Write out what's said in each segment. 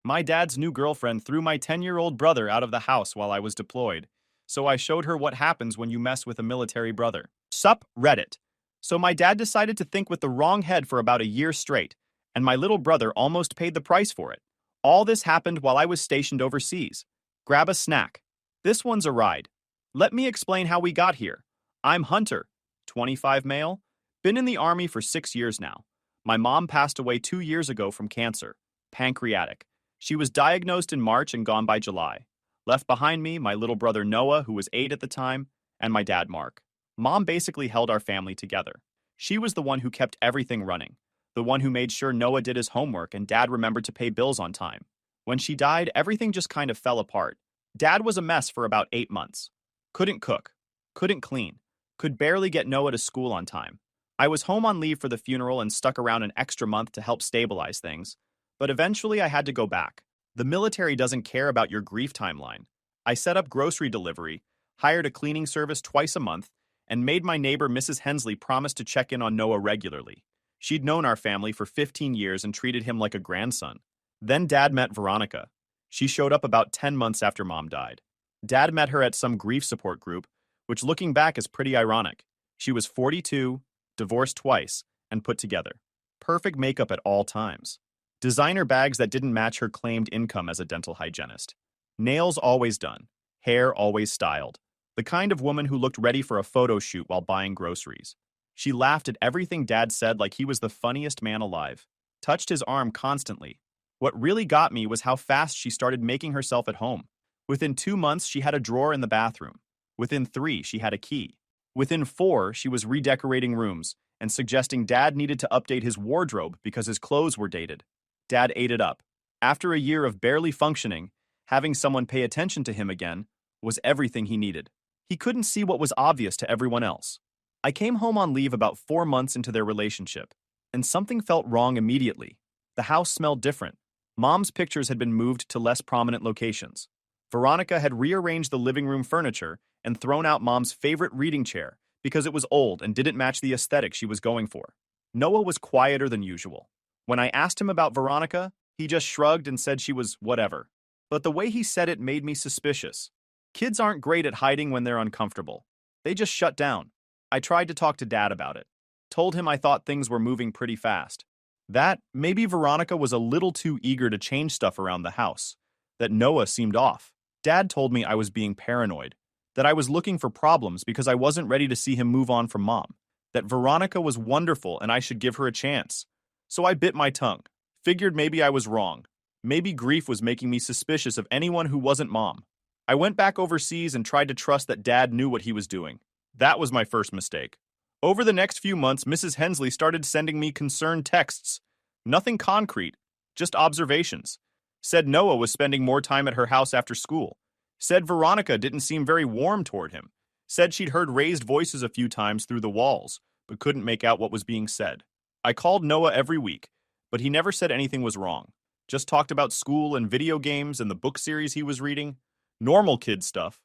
My dad's new girlfriend threw my 10-year-old brother out of the house while I was deployed, so I showed her what happens when you mess with a military brother. Sup, Reddit. So my dad decided to think with the wrong head for about a year straight, and my little brother almost paid the price for it. All this happened while I was stationed overseas. Grab a snack. This one's a ride. Let me explain how we got here. I'm Hunter, 25 male, been in the Army for 6 years now. My mom passed away 2 years ago from cancer, pancreatic. She was diagnosed in March and gone by July. Left behind me, my little brother Noah, who was 8 at the time, and my dad Mark. Mom basically held our family together. She was the one who kept everything running, the one who made sure Noah did his homework and dad remembered to pay bills on time. When she died, everything just kind of fell apart. Dad was a mess for about 8 months. Couldn't cook, couldn't clean, could barely get Noah to school on time. I was home on leave for the funeral and stuck around an extra month to help stabilize things, but eventually I had to go back. The military doesn't care about your grief timeline. I set up grocery delivery, hired a cleaning service twice a month, and made my neighbor Mrs. Hensley promise to check in on Noah regularly. She'd known our family for 15 years and treated him like a grandson. Then Dad met Veronica. She showed up about 10 months after Mom died. Dad met her at some grief support group, which looking back is pretty ironic. She was 42, divorced twice, and put together. Perfect makeup at all times. Designer bags that didn't match her claimed income as a dental hygienist. Nails always done. Hair always styled. The kind of woman who looked ready for a photo shoot while buying groceries. She laughed at everything Dad said like he was the funniest man alive. Touched his arm constantly. What really got me was how fast she started making herself at home. Within 2 months, she had a drawer in the bathroom. Within 3, she had a key. Within 4, she was redecorating rooms and suggesting Dad needed to update his wardrobe because his clothes were dated. Dad ate it up. After a year of barely functioning, having someone pay attention to him again was everything he needed. He couldn't see what was obvious to everyone else. I came home on leave about 4 months into their relationship, and something felt wrong immediately. The house smelled different. Mom's pictures had been moved to less prominent locations. Veronica had rearranged the living room furniture and thrown out Mom's favorite reading chair because it was old and didn't match the aesthetic she was going for. Noah was quieter than usual. When I asked him about Veronica, he just shrugged and said she was whatever. But the way he said it made me suspicious. Kids aren't great at hiding when they're uncomfortable. They just shut down. I tried to talk to Dad about it. Told him I thought things were moving pretty fast. That maybe Veronica was a little too eager to change stuff around the house. That Noah seemed off. Dad told me I was being paranoid. That I was looking for problems because I wasn't ready to see him move on from Mom. That Veronica was wonderful and I should give her a chance. So I bit my tongue. Figured maybe I was wrong. Maybe grief was making me suspicious of anyone who wasn't Mom. I went back overseas and tried to trust that Dad knew what he was doing. That was my first mistake. Over the next few months, Mrs. Hensley started sending me concerned texts. Nothing concrete, just observations. Said Noah was spending more time at her house after school. Said Veronica didn't seem very warm toward him. Said she'd heard raised voices a few times through the walls, but couldn't make out what was being said. I called Noah every week, but he never said anything was wrong. Just talked about school and video games and the book series he was reading. Normal kid stuff.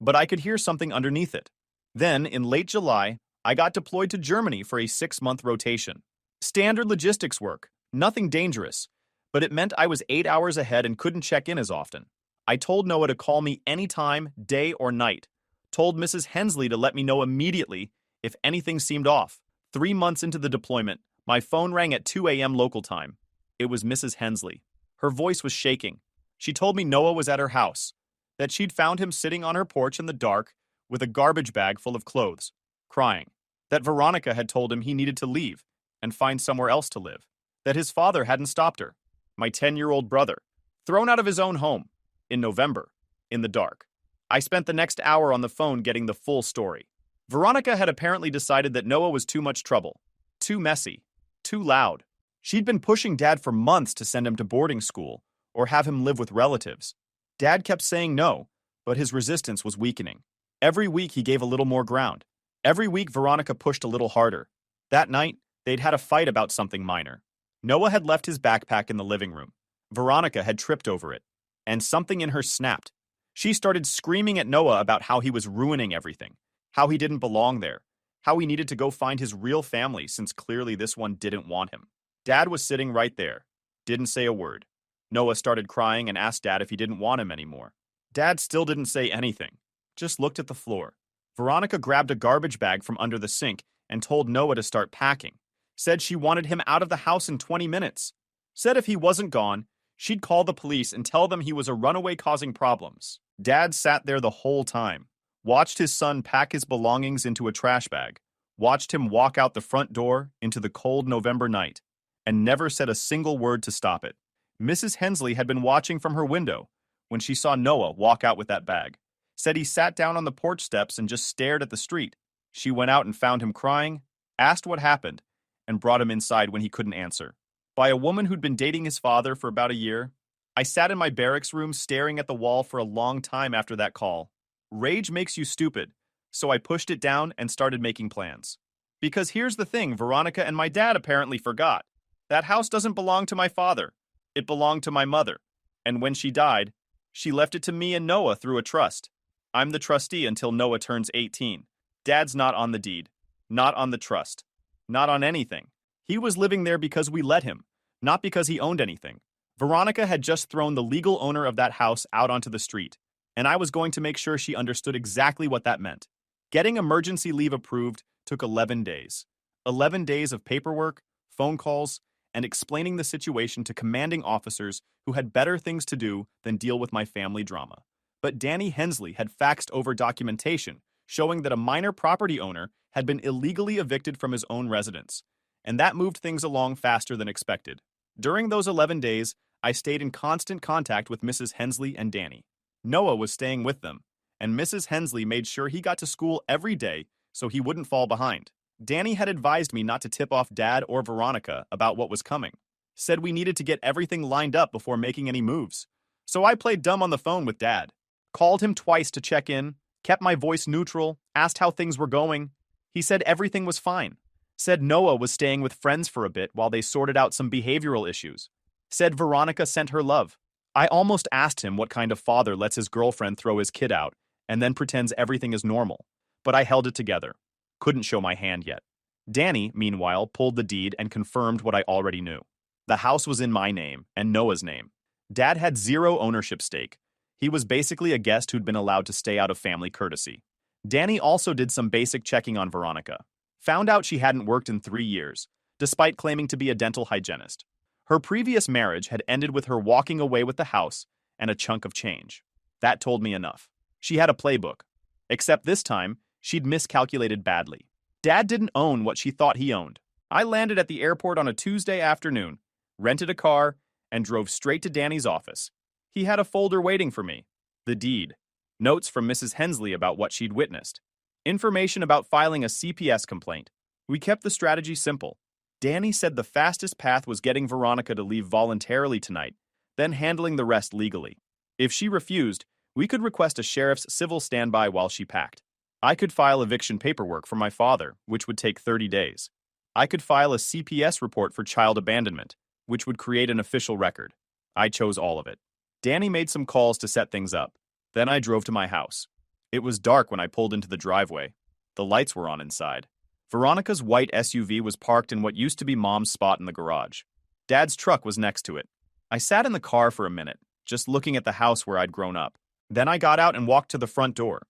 But I could hear something underneath it. Then, in late July, I got deployed to Germany for a 6-month rotation. Standard logistics work, nothing dangerous, but it meant I was 8 hours ahead and couldn't check in as often. I told Noah to call me anytime, day or night. Told Mrs. Hensley to let me know immediately if anything seemed off. 3 months into the deployment, my phone rang at 2 a.m. local time. It was Mrs. Hensley. Her voice was shaking. She told me Noah was at her house, that she'd found him sitting on her porch in the dark with a garbage bag full of clothes, crying. That Veronica had told him he needed to leave and find somewhere else to live. That his father hadn't stopped her. My 10-year-old brother, thrown out of his own home, in November, in the dark. I spent the next hour on the phone getting the full story. Veronica had apparently decided that Noah was too much trouble, too messy, too loud. She'd been pushing Dad for months to send him to boarding school or have him live with relatives. Dad kept saying no, but his resistance was weakening. Every week he gave a little more ground. Every week Veronica pushed a little harder. That night, they'd had a fight about something minor. Noah had left his backpack in the living room. Veronica had tripped over it, and something in her snapped. She started screaming at Noah about how he was ruining everything, how he didn't belong there, how he needed to go find his real family since clearly this one didn't want him. Dad was sitting right there, didn't say a word. Noah started crying and asked Dad if he didn't want him anymore. Dad still didn't say anything, just looked at the floor. Veronica grabbed a garbage bag from under the sink and told Noah to start packing. Said she wanted him out of the house in 20 minutes. Said if he wasn't gone, she'd call the police and tell them he was a runaway causing problems. Dad sat there the whole time, watched his son pack his belongings into a trash bag, watched him walk out the front door into the cold November night, and never said a single word to stop it. Mrs. Hensley had been watching from her window when she saw Noah walk out with that bag. Said he sat down on the porch steps and just stared at the street. She went out and found him crying, asked what happened, and brought him inside when he couldn't answer. By a woman who'd been dating his father for about a year. I sat in my barracks room staring at the wall for a long time after that call. Rage makes you stupid, so I pushed it down and started making plans. Because here's the thing Veronica and my dad apparently forgot. That house doesn't belong to my father. It belonged to my mother. And when she died, she left it to me and Noah through a trust. I'm the trustee until Noah turns 18. Dad's not on the deed, not on the trust, not on anything. He was living there because we let him, not because he owned anything. Veronica had just thrown the legal owner of that house out onto the street, and I was going to make sure she understood exactly what that meant. Getting emergency leave approved took 11 days. 11 days of paperwork, phone calls, and explaining the situation to commanding officers who had better things to do than deal with my family drama. But Danny Hensley had faxed over documentation showing that a minor property owner had been illegally evicted from his own residence, and that moved things along faster than expected. During those 11 days, I stayed in constant contact with Mrs. Hensley and Danny. Noah was staying with them, and Mrs. Hensley made sure he got to school every day so he wouldn't fall behind. Danny had advised me not to tip off Dad or Veronica about what was coming. Said we needed to get everything lined up before making any moves. So I played dumb on the phone with Dad. Called him twice to check in, kept my voice neutral, asked how things were going. He said everything was fine. Said Noah was staying with friends for a bit while they sorted out some behavioral issues. Said Veronica sent her love. I almost asked him what kind of father lets his girlfriend throw his kid out and then pretends everything is normal. But I held it together. Couldn't show my hand yet. Danny, meanwhile, pulled the deed and confirmed what I already knew. The house was in my name and Noah's name. Dad had zero ownership stake. He was basically a guest who'd been allowed to stay out of family courtesy. Danny also did some basic checking on Veronica. Found out she hadn't worked in 3 years, despite claiming to be a dental hygienist. Her previous marriage had ended with her walking away with the house and a chunk of change. That told me enough. She had a playbook. Except this time, she'd miscalculated badly. Dad didn't own what she thought he owned. I landed at the airport on a Tuesday afternoon, rented a car, and drove straight to Danny's office. He had a folder waiting for me. The deed. Notes from Mrs. Hensley about what she'd witnessed. Information about filing a CPS complaint. We kept the strategy simple. Danny said the fastest path was getting Veronica to leave voluntarily tonight, then handling the rest legally. If she refused, we could request a sheriff's civil standby while she packed. I could file eviction paperwork for my father, which would take 30 days. I could file a CPS report for child abandonment, which would create an official record. I chose all of it. Danny made some calls to set things up. Then I drove to my house. It was dark when I pulled into the driveway. The lights were on inside. Veronica's white SUV was parked in what used to be Mom's spot in the garage. Dad's truck was next to it. I sat in the car for a minute, just looking at the house where I'd grown up. Then I got out and walked to the front door.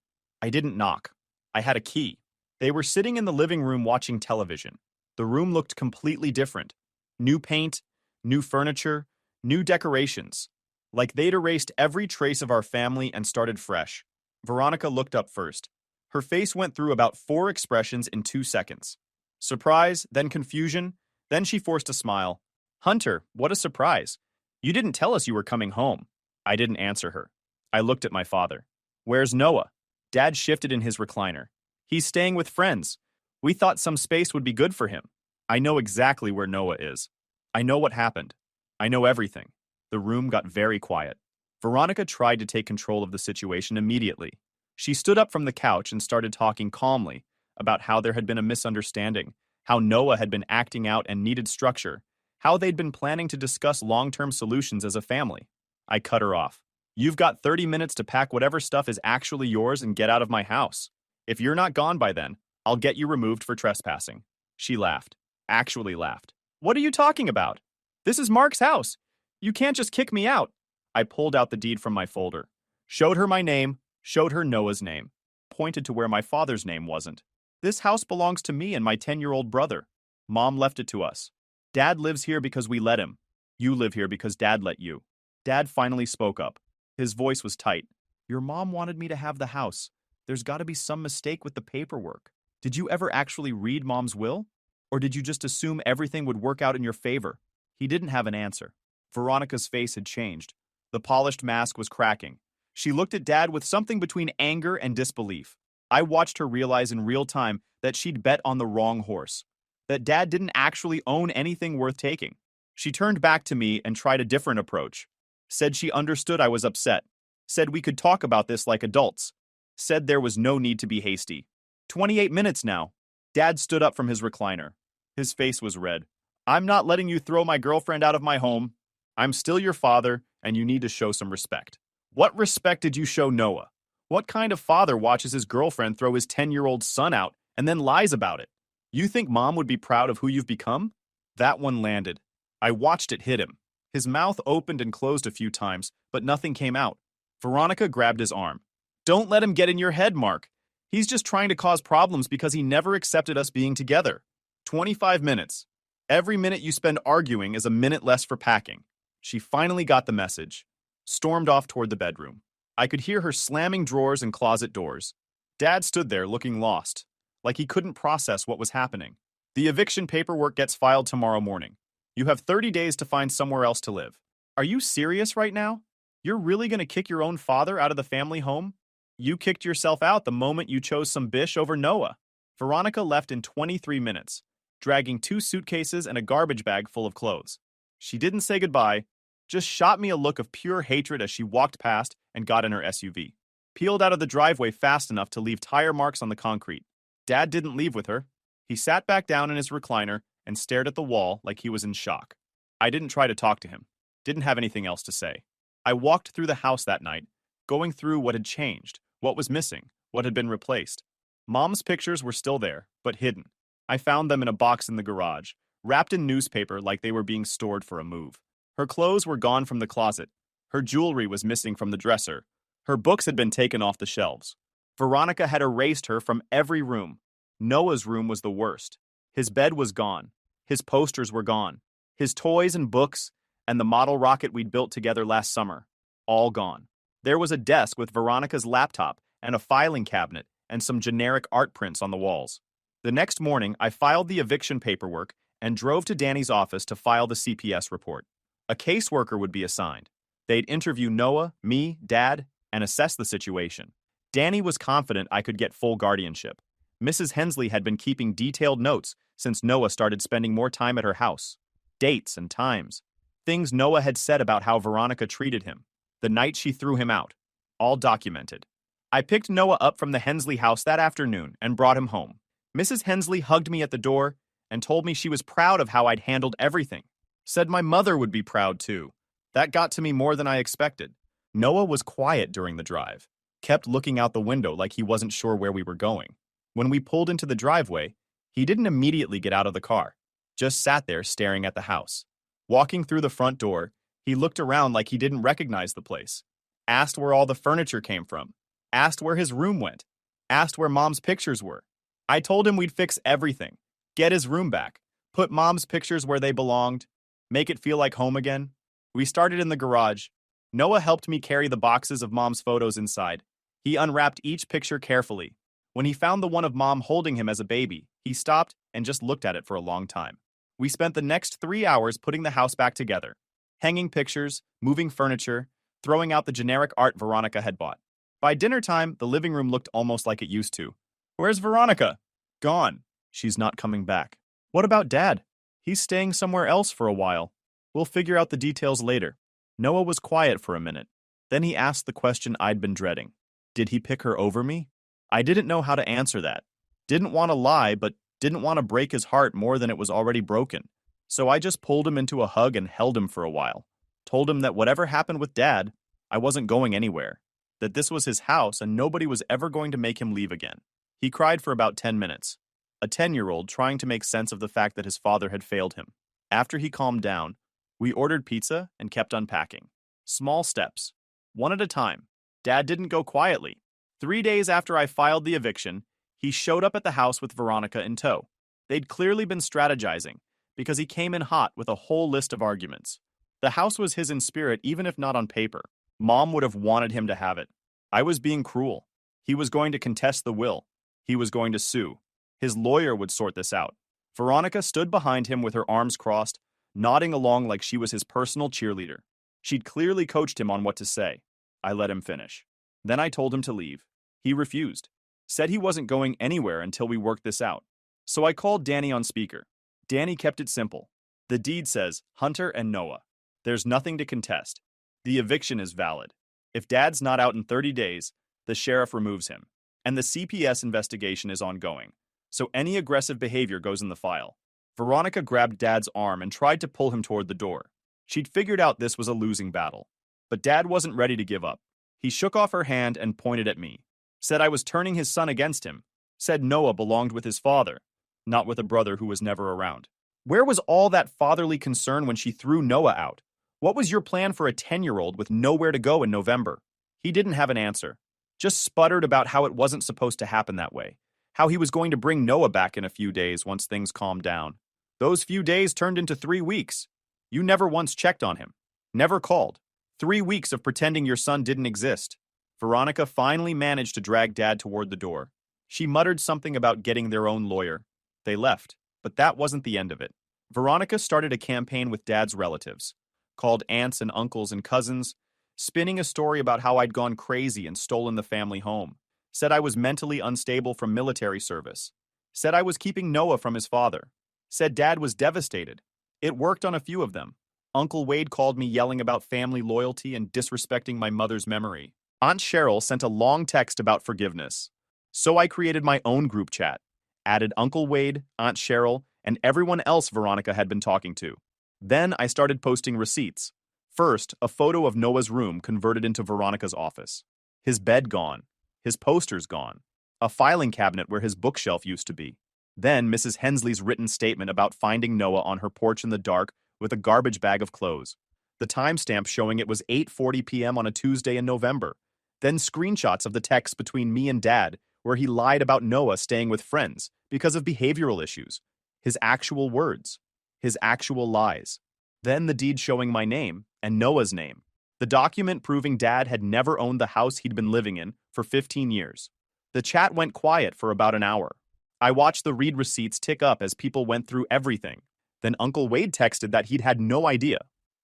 I didn't knock. I had a key. They were sitting in the living room watching television. The room looked completely different. New paint, new furniture, new decorations. Like they'd erased every trace of our family and started fresh. Veronica looked up first. Her face went through about 4 expressions in 2 seconds. Surprise, then confusion, then she forced a smile. Hunter, what a surprise. You didn't tell us you were coming home. I didn't answer her. I looked at my father. Where's Noah? Dad shifted in his recliner. He's staying with friends. We thought some space would be good for him. I know exactly where Noah is. I know what happened. I know everything. The room got very quiet. Veronica tried to take control of the situation immediately. She stood up from the couch and started talking calmly about how there had been a misunderstanding, how Noah had been acting out and needed structure, how they'd been planning to discuss long-term solutions as a family. I cut her off. You've got 30 minutes to pack whatever stuff is actually yours and get out of my house. If you're not gone by then, I'll get you removed for trespassing. She laughed. Actually laughed. What are you talking about? This is Mark's house. You can't just kick me out. I pulled out the deed from my folder, showed her my name, showed her Noah's name, pointed to where my father's name wasn't. This house belongs to me and my 10-year-old brother. Mom left it to us. Dad lives here because we let him. You live here because Dad let you. Dad finally spoke up. His voice was tight. Your mom wanted me to have the house. There's got to be some mistake with the paperwork. Did you ever actually read Mom's will? Or did you just assume everything would work out in your favor? He didn't have an answer. Veronica's face had changed. The polished mask was cracking. She looked at Dad with something between anger and disbelief. I watched her realize in real time that she'd bet on the wrong horse, that Dad didn't actually own anything worth taking. She turned back to me and tried a different approach. Said she understood I was upset. Said we could talk about this like adults. Said there was no need to be hasty. 28 minutes now. Dad stood up from his recliner. His face was red. I'm not letting you throw my girlfriend out of my home. I'm still your father, and you need to show some respect. What respect did you show Noah? What kind of father watches his girlfriend throw his 10-year-old son out and then lies about it? You think Mom would be proud of who you've become? That one landed. I watched it hit him. His mouth opened and closed a few times, but nothing came out. Veronica grabbed his arm. Don't let him get in your head, Mark. He's just trying to cause problems because he never accepted us being together. 25 minutes. Every minute you spend arguing is a minute less for packing. She finally got the message. Stormed off toward the bedroom. I could hear her slamming drawers and closet doors. Dad stood there looking lost, like he couldn't process what was happening. The eviction paperwork gets filed tomorrow morning. You have 30 days to find somewhere else to live. Are you serious right now? You're really going to kick your own father out of the family home? You kicked yourself out the moment you chose some bish over Noah. Veronica left in 23 minutes, dragging 2 suitcases and a garbage bag full of clothes. She didn't say goodbye, just shot me a look of pure hatred as she walked past and got in her SUV. Peeled out of the driveway fast enough to leave tire marks on the concrete. Dad didn't leave with her. He sat back down in his recliner and stared at the wall like he was in shock. I didn't try to talk to him. Didn't have anything else to say. I walked through the house that night, going through what had changed, what was missing, what had been replaced. Mom's pictures were still there, but hidden. I found them in a box in the garage, wrapped in newspaper like they were being stored for a move. Her clothes were gone from the closet. Her jewelry was missing from the dresser. Her books had been taken off the shelves. Veronica had erased her from every room. Noah's room was the worst. His bed was gone. His posters were gone. His toys and books, and the model rocket we'd built together last summer, all gone. There was a desk with Veronica's laptop and a filing cabinet and some generic art prints on the walls. The next morning, I filed the eviction paperwork and drove to Danny's office to file the CPS report. A caseworker would be assigned. They'd interview Noah, me, Dad, and assess the situation. Danny was confident I could get full guardianship. Mrs. Hensley had been keeping detailed notes since Noah started spending more time at her house. Dates and times. Things Noah had said about how Veronica treated him. The night she threw him out. All documented. I picked Noah up from the Hensley house that afternoon and brought him home. Mrs. Hensley hugged me at the door and told me she was proud of how I'd handled everything. Said my mother would be proud too. That got to me more than I expected. Noah was quiet during the drive. Kept looking out the window like he wasn't sure where we were going. When we pulled into the driveway, he didn't immediately get out of the car. Just sat there staring at the house. Walking through the front door, he looked around like he didn't recognize the place. Asked where all the furniture came from. Asked where his room went. Asked where Mom's pictures were. I told him we'd fix everything. Get his room back. Put Mom's pictures where they belonged. Make it feel like home again. We started in the garage. Noah helped me carry the boxes of Mom's photos inside. He unwrapped each picture carefully. When he found the one of Mom holding him as a baby, he stopped and just looked at it for a long time. We spent the next 3 hours putting the house back together. Hanging pictures, moving furniture, throwing out the generic art Veronica had bought. By dinner time, the living room looked almost like it used to. Where's Veronica? Gone. She's not coming back. What about Dad? He's staying somewhere else for a while. We'll figure out the details later. Noah was quiet for a minute. Then he asked the question I'd been dreading. Did he pick her over me? I didn't know how to answer that. Didn't want to lie, but didn't want to break his heart more than it was already broken. So I just pulled him into a hug and held him for a while. Told him that whatever happened with Dad, I wasn't going anywhere. That this was his house and nobody was ever going to make him leave again. He cried for about 10 minutes. A 10-year-old trying to make sense of the fact that his father had failed him. After he calmed down, We ordered pizza and kept unpacking. Small steps. One at a time. Dad didn't go quietly. 3 days after I filed the eviction, he showed up at the house with Veronica in tow. They'd clearly been strategizing, because he came in hot with a whole list of arguments. The house was his in spirit, even if not on paper. Mom would have wanted him to have it. I was being cruel. He was going to contest the will. He was going to sue. His lawyer would sort this out. Veronica stood behind him with her arms crossed, nodding along like she was his personal cheerleader. She'd clearly coached him on what to say. I let him finish. Then I told him to leave. He refused. Said he wasn't going anywhere until we worked this out. So I called Danny on speaker. Danny kept it simple. The deed says Hunter and Noah. There's nothing to contest. The eviction is valid. If Dad's not out in 30 days, the sheriff removes him. And the CPS investigation is ongoing. So any aggressive behavior goes in the file. Veronica grabbed Dad's arm and tried to pull him toward the door. She'd figured out this was a losing battle. But Dad wasn't ready to give up. He shook off her hand and pointed at me. Said I was turning his son against him. Said Noah belonged with his father, not with a brother who was never around. Where was all that fatherly concern when she threw Noah out? What was your plan for a 10-year-old with nowhere to go in November? He didn't have an answer. Just sputtered about how it wasn't supposed to happen that way. How he was going to bring Noah back in a few days once things calmed down. Those few days turned into 3 weeks. You never once checked on him. Never called. 3 weeks of pretending your son didn't exist. Veronica finally managed to drag Dad toward the door. She muttered something about getting their own lawyer. They left, but that wasn't the end of it. Veronica started a campaign with Dad's relatives, called aunts and uncles and cousins, spinning a story about how I'd gone crazy and stolen the family home. Said I was mentally unstable from military service. Said I was keeping Noah from his father. Said Dad was devastated. It worked on a few of them. Uncle Wade called me yelling about family loyalty and disrespecting my mother's memory. Aunt Cheryl sent a long text about forgiveness. So I created my own group chat, added Uncle Wade, Aunt Cheryl, and everyone else Veronica had been talking to. Then I started posting receipts. First, a photo of Noah's room converted into Veronica's office. His bed gone. His posters gone. A filing cabinet where his bookshelf used to be. Then Mrs. Hensley's written statement about finding Noah on her porch in the dark with a garbage bag of clothes. The timestamp showing it was 8:40 p.m. on a Tuesday in November. Then screenshots of the text between me and Dad where he lied about Noah staying with friends because of behavioral issues. His actual words. His actual lies. Then the deed showing my name and Noah's name. The document proving Dad had never owned the house he'd been living in for 15 years. The chat went quiet for about an hour. I watched the read receipts tick up as people went through everything. Then Uncle Wade texted that he'd had no idea.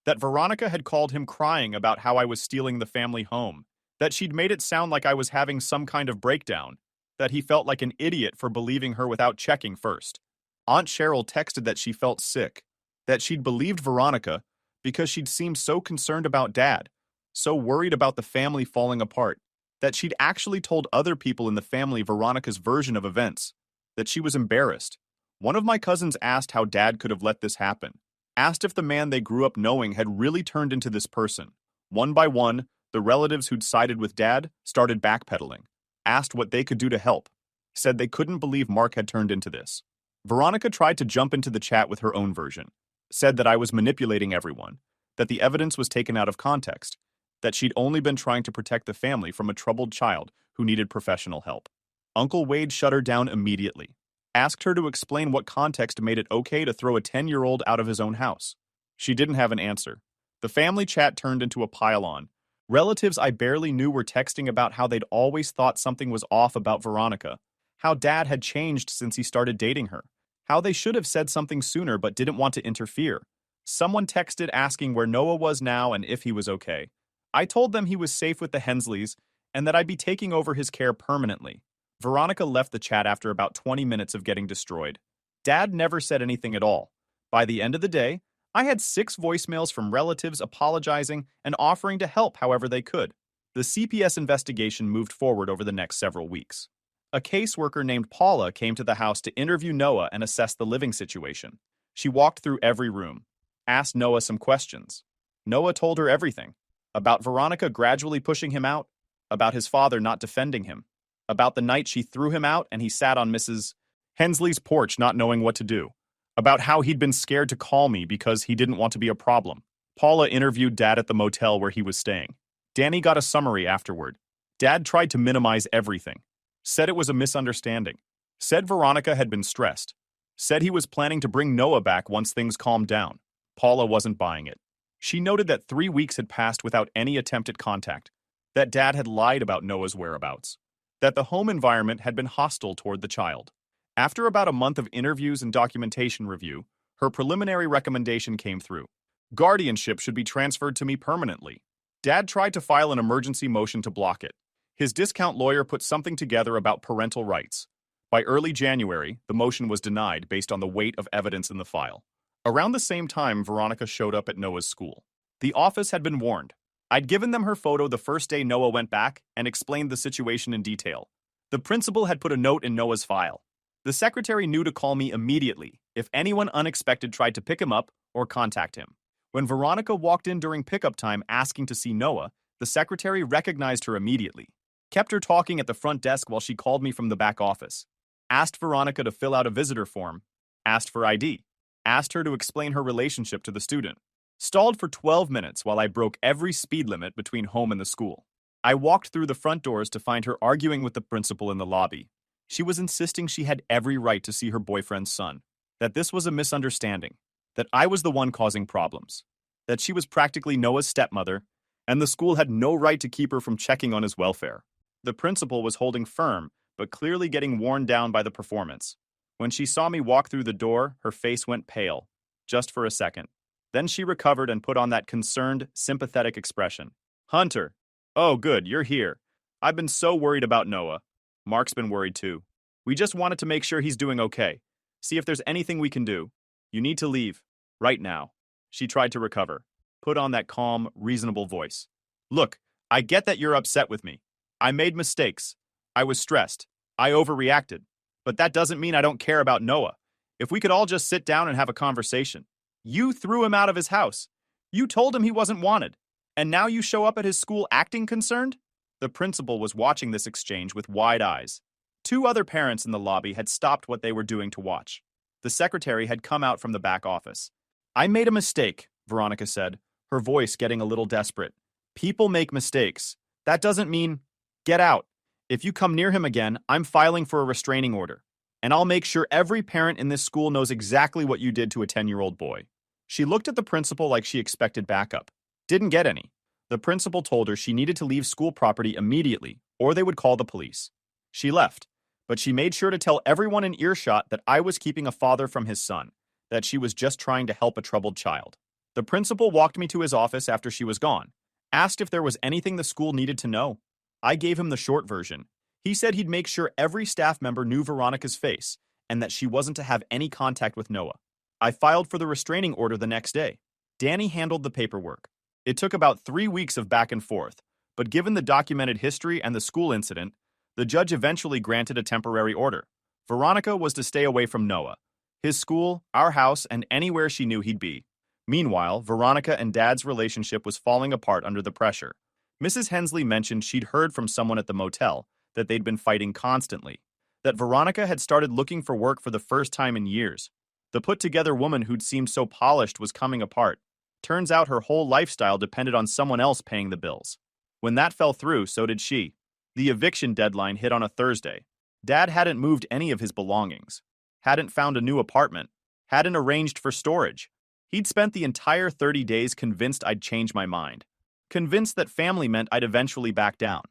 That Veronica had called him crying about how I was stealing the family home. That she'd made it sound like I was having some kind of breakdown. That he felt like an idiot for believing her without checking first. Aunt Cheryl texted that she felt sick. That she'd believed Veronica because she'd seemed so concerned about Dad, so worried about the family falling apart, that she'd actually told other people in the family Veronica's version of events, that she was embarrassed. One of my cousins asked how Dad could have let this happen, asked if the man they grew up knowing had really turned into this person. One by one, the relatives who'd sided with Dad started backpedaling, asked what they could do to help, said they couldn't believe Mark had turned into this. Veronica tried to jump into the chat with her own version, said that I was manipulating everyone, that the evidence was taken out of context, that she'd only been trying to protect the family from a troubled child who needed professional help. Uncle Wade shut her down immediately, asked her to explain what context made it okay to throw a 10-year-old out of his own house. She didn't have an answer. The family chat turned into a pile-on. Relatives I barely knew were texting about how they'd always thought something was off about Veronica, how Dad had changed since he started dating her, how they should have said something sooner but didn't want to interfere. Someone texted asking where Noah was now and if he was okay. I told them he was safe with the Hensleys and that I'd be taking over his care permanently. Veronica left the chat after about 20 minutes of getting destroyed. Dad never said anything at all. By the end of the day, I had 6 voicemails from relatives apologizing and offering to help however they could. The CPS investigation moved forward over the next several weeks. A caseworker named Paula came to the house to interview Noah and assess the living situation. She walked through every room, asked Noah some questions. Noah told her everything. About Veronica gradually pushing him out, about his father not defending him, about the night she threw him out and he sat on Mrs. Hensley's porch not knowing what to do, about how he'd been scared to call me because he didn't want to be a problem. Paula interviewed Dad at the motel where he was staying. Danny got a summary afterward. Dad tried to minimize everything. Said it was a misunderstanding. Said Veronica had been stressed. Said he was planning to bring Noah back once things calmed down. Paula wasn't buying it. She noted that 3 weeks had passed without any attempt at contact, that Dad had lied about Noah's whereabouts, that the home environment had been hostile toward the child. After about a month of interviews and documentation review, her preliminary recommendation came through. Guardianship should be transferred to me permanently. Dad tried to file an emergency motion to block it. His discount lawyer put something together about parental rights. By early January, the motion was denied based on the weight of evidence in the file. Around the same time, Veronica showed up at Noah's school. The office had been warned. I'd given them her photo the first day Noah went back and explained the situation in detail. The principal had put a note in Noah's file. The secretary knew to call me immediately if anyone unexpected tried to pick him up or contact him. When Veronica walked in during pickup time asking to see Noah, the secretary recognized her immediately. Kept her talking at the front desk while she called me from the back office. Asked Veronica to fill out a visitor form. Asked for ID. Asked her to explain her relationship to the student. Stalled for 12 minutes while I broke every speed limit between home and the school. I walked through the front doors to find her arguing with the principal in the lobby. She was insisting she had every right to see her boyfriend's son, that this was a misunderstanding, that I was the one causing problems, that she was practically Noah's stepmother, and the school had no right to keep her from checking on his welfare. The principal was holding firm, but clearly getting worn down by the performance. When she saw me walk through the door, her face went pale, just for a second. Then she recovered and put on that concerned, sympathetic expression. Hunter. Oh, good, you're here. I've been so worried about Noah. Mark's been worried too. We just wanted to make sure he's doing okay. See if there's anything we can do. You need to leave. Right now. She tried to recover. Put on that calm, reasonable voice. Look, I get that you're upset with me. I made mistakes. I was stressed. I overreacted. But that doesn't mean I don't care about Noah. If we could all just sit down and have a conversation. You threw him out of his house. You told him he wasn't wanted. And now you show up at his school acting concerned? The principal was watching this exchange with wide eyes. 2 other parents in the lobby had stopped what they were doing to watch. The secretary had come out from the back office. I made a mistake, Veronica said, her voice getting a little desperate. People make mistakes. That doesn't mean... Get out. If you come near him again, I'm filing for a restraining order. And I'll make sure every parent in this school knows exactly what you did to a 10-year-old boy. She looked at the principal like she expected backup. Didn't get any. The principal told her she needed to leave school property immediately, or they would call the police. She left, but she made sure to tell everyone in earshot that I was keeping a father from his son, that she was just trying to help a troubled child. The principal walked me to his office after she was gone, asked if there was anything the school needed to know. I gave him the short version. He said he'd make sure every staff member knew Veronica's face and that she wasn't to have any contact with Noah. I filed for the restraining order the next day. Danny handled the paperwork. It took about 3 weeks of back and forth, but given the documented history and the school incident, the judge eventually granted a temporary order. Veronica was to stay away from Noah, his school, our house, and anywhere she knew he'd be. Meanwhile, Veronica and Dad's relationship was falling apart under the pressure. Mrs. Hensley mentioned she'd heard from someone at the motel that they'd been fighting constantly, that Veronica had started looking for work for the first time in years. The put-together woman who'd seemed so polished was coming apart. Turns out her whole lifestyle depended on someone else paying the bills. When that fell through, so did she. The eviction deadline hit on a Thursday. Dad hadn't moved any of his belongings, hadn't found a new apartment, hadn't arranged for storage. He'd spent the entire 30 days convinced I'd change my mind, convinced that family meant I'd eventually back down.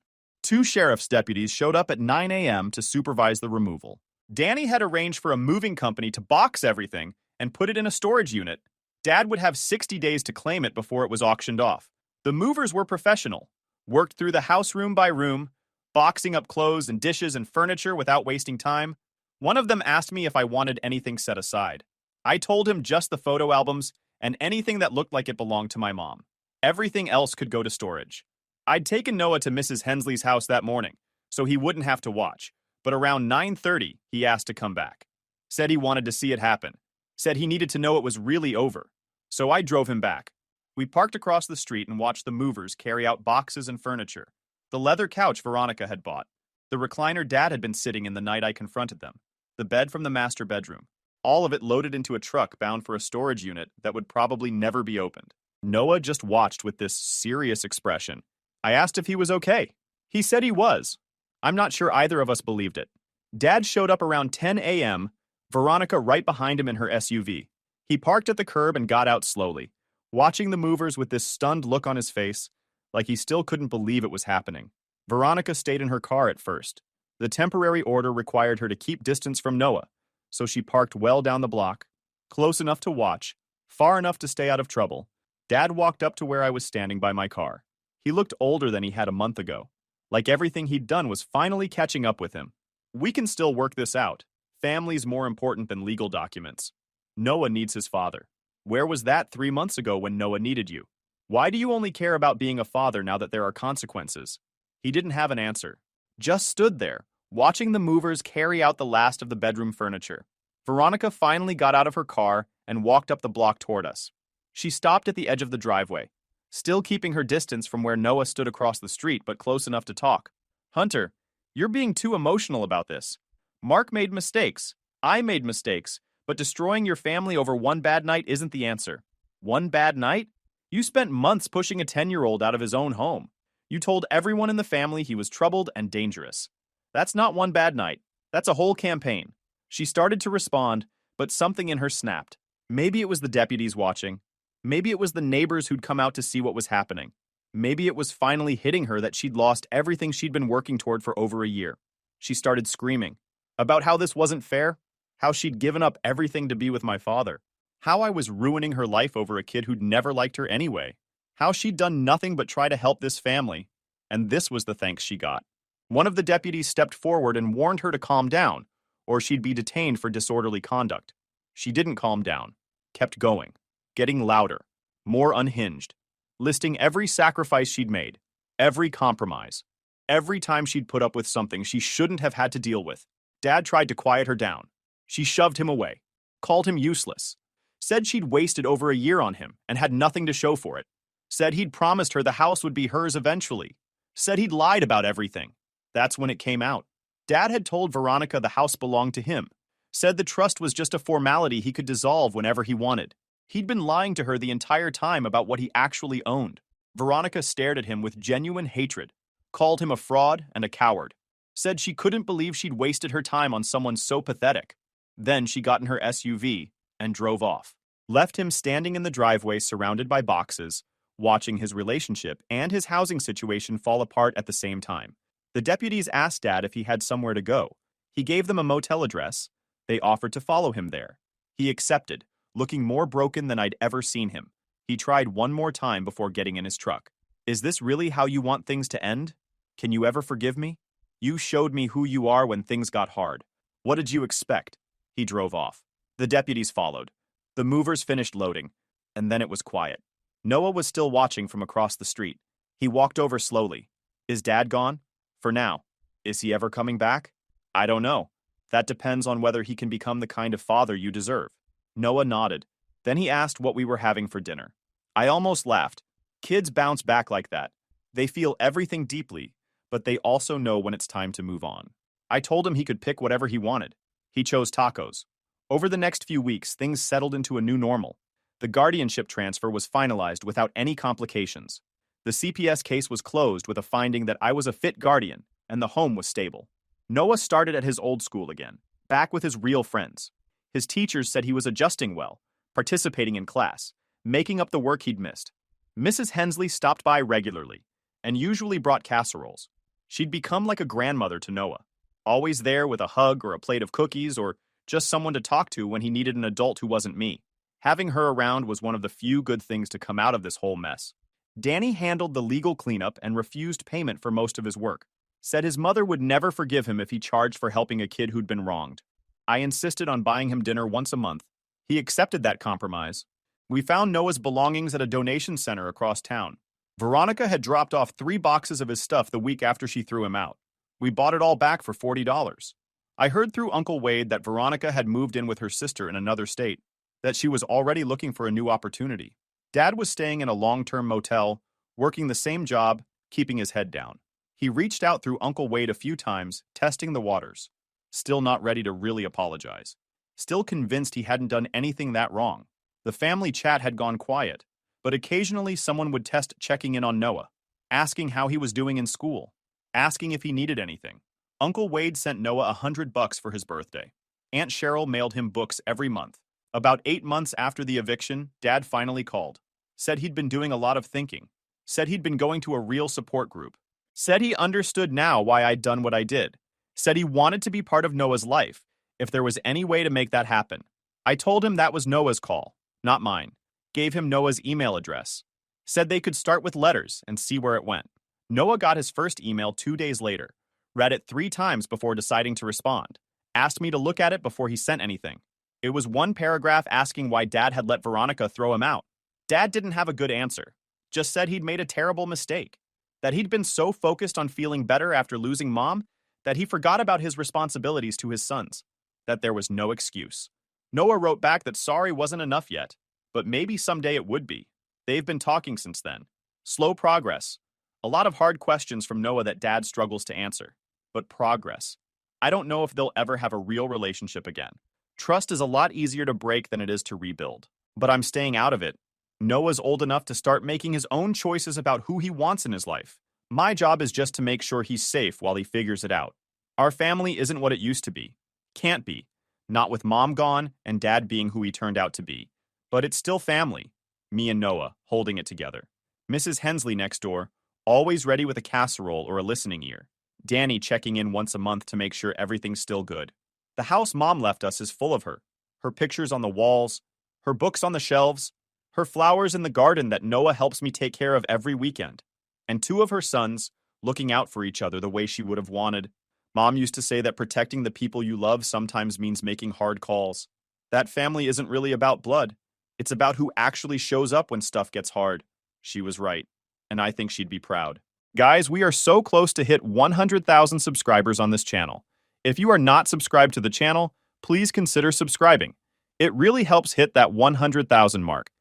2 sheriff's deputies showed up at 9 a.m. to supervise the removal. Danny had arranged for a moving company to box everything and put it in a storage unit. Dad would have 60 days to claim it before it was auctioned off. The movers were professional, worked through the house room by room, boxing up clothes and dishes and furniture without wasting time. One of them asked me if I wanted anything set aside. I told him just the photo albums and anything that looked like it belonged to my mom. Everything else could go to storage. I'd taken Noah to Mrs. Hensley's house that morning, so he wouldn't have to watch, but around 9:30, he asked to come back. Said he wanted to see it happen. Said he needed to know it was really over. So I drove him back. We parked across the street and watched the movers carry out boxes and furniture. The leather couch Veronica had bought. The recliner Dad had been sitting in the night I confronted them. The bed from the master bedroom. all of it loaded into a truck bound for a storage unit that would probably never be opened. Noah just watched with this serious expression. I asked if he was okay. He said he was. I'm not sure either of us believed it. Dad showed up around 10 a.m., Veronica right behind him in her SUV. He parked at the curb and got out slowly, watching the movers with this stunned look on his face, like he still couldn't believe it was happening. Veronica stayed in her car at first. The temporary order required her to keep distance from Noah, so she parked well down the block, close enough to watch, far enough to stay out of trouble. Dad walked up to where I was standing by my car. He looked older than he had a month ago, like everything he'd done was finally catching up with him. We can still work this out. Family's more important than legal documents. Noah needs his father. Where was that 3 months ago when Noah needed you? Why do you only care about being a father now that there are consequences? He didn't have an answer. Just stood there, watching the movers carry out the last of the bedroom furniture. Veronica finally got out of her car and walked up the block toward us. She stopped at the edge of the driveway, still keeping her distance from where Noah stood across the street but close enough to talk. Hunter, you're being too emotional about this. Mark made mistakes. I made mistakes. But destroying your family over one bad night isn't the answer. One bad night? You spent months pushing a 10-year-old out of his own home. You told everyone in the family he was troubled and dangerous. That's not one bad night. That's a whole campaign. She started to respond, but something in her snapped. Maybe it was the deputies watching. Maybe it was the neighbors who'd come out to see what was happening. Maybe it was finally hitting her that she'd lost everything she'd been working toward for over a year. She started screaming about how this wasn't fair, how she'd given up everything to be with my father, how I was ruining her life over a kid who'd never liked her anyway, how she'd done nothing but try to help this family, and this was the thanks she got. One of the deputies stepped forward and warned her to calm down, or she'd be detained for disorderly conduct. She didn't calm down, kept going, getting louder, more unhinged, listing every sacrifice she'd made, every compromise, every time she'd put up with something she shouldn't have had to deal with. Dad tried to quiet her down. She shoved him away, called him useless, said she'd wasted over a year on him and had nothing to show for it, said he'd promised her the house would be hers eventually, said he'd lied about everything. That's when it came out. Dad had told Veronica the house belonged to him, said the trust was just a formality he could dissolve whenever he wanted. He'd been lying to her the entire time about what he actually owned. Veronica stared at him with genuine hatred, called him a fraud and a coward, said she couldn't believe she'd wasted her time on someone so pathetic. Then she got in her SUV and drove off, left him standing in the driveway surrounded by boxes, watching his relationship and his housing situation fall apart at the same time. The deputies asked Dad if he had somewhere to go. He gave them a motel address. They offered to follow him there. He accepted, looking more broken than I'd ever seen him. He tried one more time before getting in his truck. Is this really how you want things to end? Can you ever forgive me? You showed me who you are when things got hard. What did you expect? He drove off. The deputies followed. The movers finished loading, and then it was quiet. Noah was still watching from across the street. He walked over slowly. Is Dad gone? For now. Is he ever coming back? I don't know. That depends on whether he can become the kind of father you deserve. Noah nodded. Then he asked what we were having for dinner. I almost laughed. Kids bounce back like that. They feel everything deeply, but they also know when it's time to move on. I told him he could pick whatever he wanted. He chose tacos. Over the next few weeks, things settled into a new normal. The guardianship transfer was finalized without any complications. The CPS case was closed with a finding that I was a fit guardian, and the home was stable. Noah started at his old school again, back with his real friends. His teachers said he was adjusting well, participating in class, making up the work he'd missed. Mrs. Hensley stopped by regularly, and usually brought casseroles. She'd become like a grandmother to Noah, always there with a hug or a plate of cookies or just someone to talk to when he needed an adult who wasn't me. Having her around was one of the few good things to come out of this whole mess. Danny handled the legal cleanup and refused payment for most of his work. Said his mother would never forgive him if he charged for helping a kid who'd been wronged. I insisted on buying him dinner once a month. He accepted that compromise. We found Noah's belongings at a donation center across town. Veronica had dropped off 3 boxes of his stuff the week after she threw him out. We bought it all back for $40. I heard through Uncle Wade that Veronica had moved in with her sister in another state, that she was already looking for a new opportunity. Dad was staying in a long-term motel, working the same job, keeping his head down. He reached out through Uncle Wade a few times, testing the waters. Still not ready to really apologize. still convinced he hadn't done anything that wrong. The family chat had gone quiet, but occasionally someone would test checking in on Noah, asking how he was doing in school, asking if he needed anything. Uncle Wade sent Noah $100 for his birthday. Aunt Cheryl mailed him books every month. About 8 months after the eviction, Dad finally called. Said he'd been doing a lot of thinking. Said he'd been going to a real support group. Said he understood now why I'd done what I did. Said he wanted to be part of Noah's life, if there was any way to make that happen. I told him that was Noah's call, not mine. Gave him Noah's email address. Said they could start with letters and see where it went. Noah got his first email 2 days later. Read it 3 times before deciding to respond. Asked me to look at it before he sent anything. It was one paragraph asking why Dad had let Veronica throw him out. Dad didn't have a good answer. Just said he'd made a terrible mistake. That he'd been so focused on feeling better after losing Mom that he forgot about his responsibilities to his sons. That there was no excuse. Noah wrote back that sorry wasn't enough yet, but maybe someday it would be. They've been talking since then. Slow progress. A lot of hard questions from Noah that Dad struggles to answer. But progress. I don't know if they'll ever have a real relationship again. Trust is a lot easier to break than it is to rebuild. But I'm staying out of it. Noah's old enough to start making his own choices about who he wants in his life. My job is just to make sure he's safe while he figures it out. Our family isn't what it used to be. Can't be. Not with Mom gone and Dad being who he turned out to be. But it's still family. Me and Noah, holding it together. Mrs. Hensley next door, always ready with a casserole or a listening ear. Danny checking in once a month to make sure everything's still good. The house Mom left us is full of her. Her pictures on the walls, her books on the shelves, her flowers in the garden that Noah helps me take care of every weekend. And 2 of her sons, looking out for each other the way she would have wanted. Mom used to say that protecting the people you love sometimes means making hard calls. That family isn't really about blood. It's about who actually shows up when stuff gets hard. She was right, and I think she'd be proud. Guys, we are so close to hit 100,000 subscribers on this channel. If you are not subscribed to the channel, please consider subscribing. It really helps hit that 100,000 mark.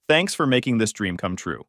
Thanks for making this dream come true.